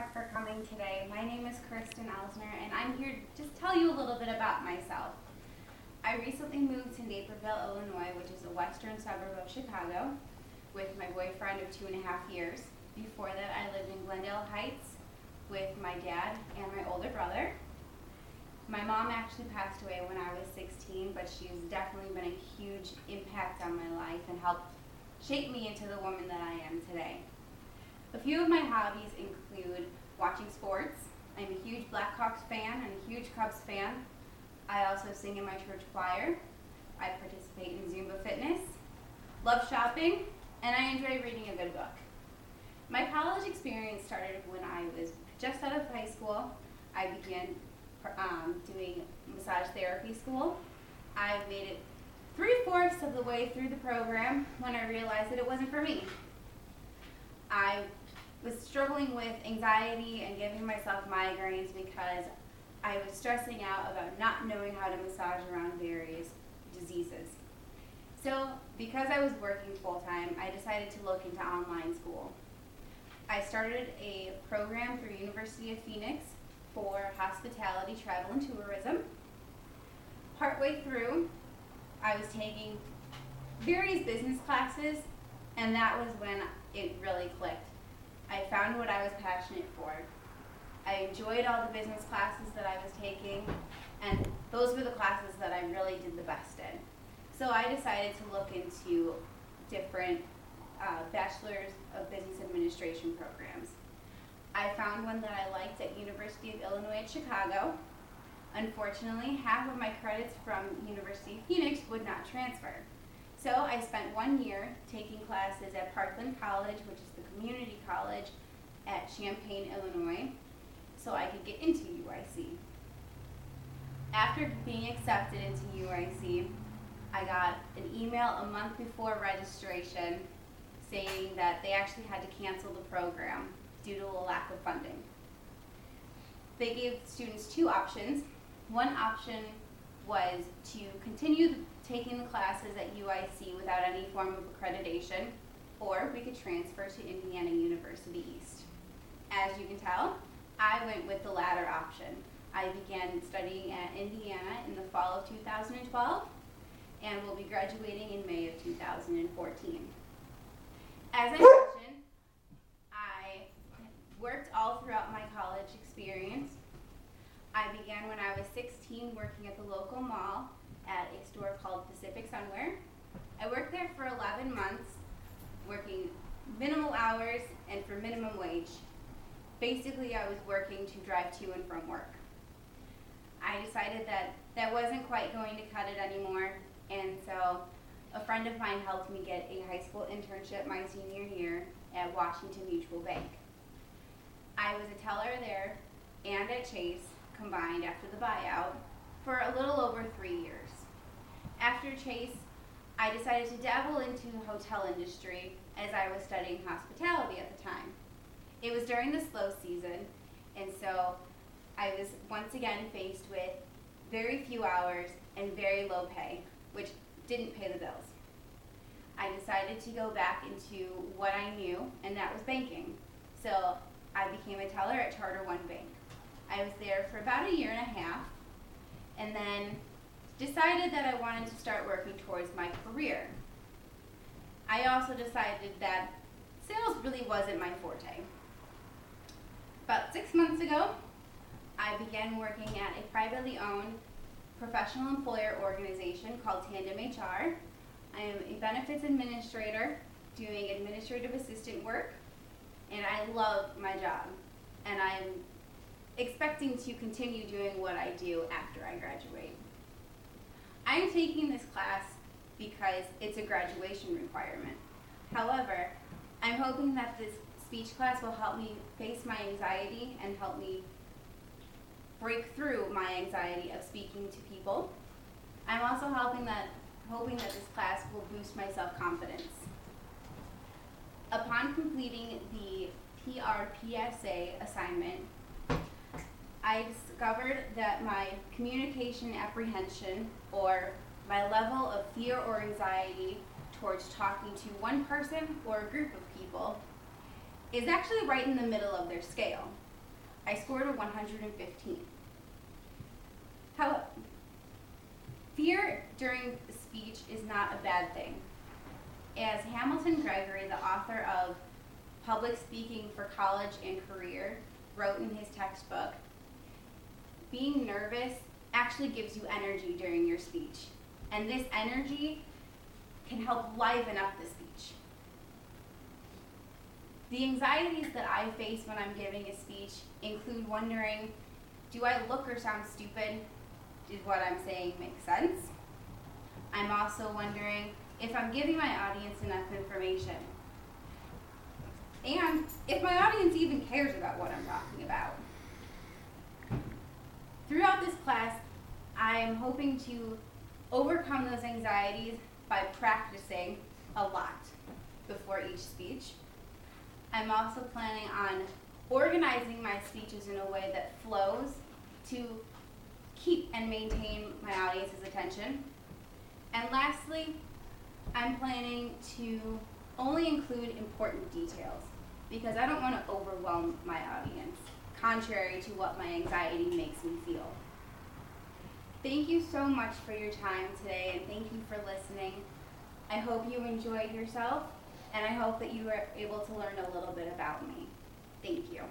much for coming today. My name is Kristyn Elsner, and I'm here to just tell you a little bit about myself. I recently moved to Naperville, Illinois, which is a western suburb of Chicago, with my boyfriend of 2.5 years. Before that, I lived in Glendale Heights with my dad and my older brother. My mom actually passed away when I was 16, but she's definitely been a huge impact on my life and helped shape me into the woman that I am today. A few of my hobbies include watching sports. I'm a huge Blackhawks fan and a huge Cubs fan. I also sing in my church choir. I participate in Zumba fitness, love shopping, and I enjoy reading a good book. My college experience started when I was just out of high school. I began doing massage therapy school. I made it 3/4 of the way through the program when I realized that it wasn't for me. I was struggling with anxiety and giving myself migraines because I was stressing out about not knowing how to massage around various diseases. So because I was working full-time, I decided to look into online school. I started a program through University of Phoenix for hospitality, travel, and tourism. Partway through, I was taking various business classes, and that was when it really clicked. I found what I was passionate for. I enjoyed all the business classes that I was taking, and those were the classes that I really did the best in. So I decided to look into different Bachelor's of Business Administration programs. I found one that I liked at University of Illinois at Chicago. Unfortunately, half of my credits from University of Phoenix would not transfer. So I spent 1 year taking classes at Parkland College, which is the community college at Champaign, Illinois, so I could get into UIC. After being accepted into UIC, I got an email a month before registration saying that they actually had to cancel the program due to a lack of funding. They gave students 2 options. One option was to continue taking the classes at UIC without any form of accreditation, or we could transfer to Indiana University East. As you can tell, I went with the latter option. I began studying at Indiana in the fall of 2012 and will be graduating in May of 2014. As I mentioned, I worked all throughout my college experience. I began when I was 16 working at the local mall at a store called Pacific Sunwear. I worked there for 11 months, working minimal hours and for minimum wage. Basically, I was working to drive to and from work. I decided that that wasn't quite going to cut it anymore, and so a friend of mine helped me get a high school internship my senior year at Washington Mutual Bank. I was a teller there and at Chase combined after the buyout for a little over 3 years. After Chase, I decided to dabble into the hotel industry as I was studying hospitality at the time. It was during the slow season, and so I was once again faced with very few hours and very low pay, which didn't pay the bills. I decided to go back into what I knew, and that was banking. So I became a teller at Charter One Bank. I was there for about 1.5 years, and then decided that I wanted to start working towards my career. I also decided that sales really wasn't my forte. About 6 months ago, I began working at a privately owned professional employer organization called Tandem HR. I am a benefits administrator doing administrative assistant work, and I love my job, and I'm expecting to continue doing what I do after I graduate. I am taking this class because it's a graduation requirement. However, I'm hoping that this speech class will help me face my anxiety and help me break through my anxiety of speaking to people. I'm also hoping that this class will boost my self-confidence. Upon completing the PRPSA assignment, I discovered that my communication apprehension, or my level of fear or anxiety towards talking to one person or a group of people, is actually right in the middle of their scale. I scored a 115. How, fear during a speech is not a bad thing. As Hamilton Gregory, the author of Public Speaking for College and Career, wrote in his textbook, being nervous actually gives you energy during your speech. And this energy can help liven up the speech. The anxieties that I face when I'm giving a speech include wondering, do I look or sound stupid? Did what I'm saying make sense? I'm also wondering if I'm giving my audience enough information. And if my audience even cares about what I'm talking about. Throughout this class, I am hoping to overcome those anxieties by practicing a lot before each speech. I'm also planning on organizing my speeches in a way that flows to keep and maintain my audience's attention. And lastly, I'm planning to only include important details because I don't want to overwhelm my audience, contrary to what my anxiety makes me feel. Thank you so much for your time today, and thank you for listening. I hope you enjoyed yourself, and I hope that you were able to learn a little bit about me. Thank you.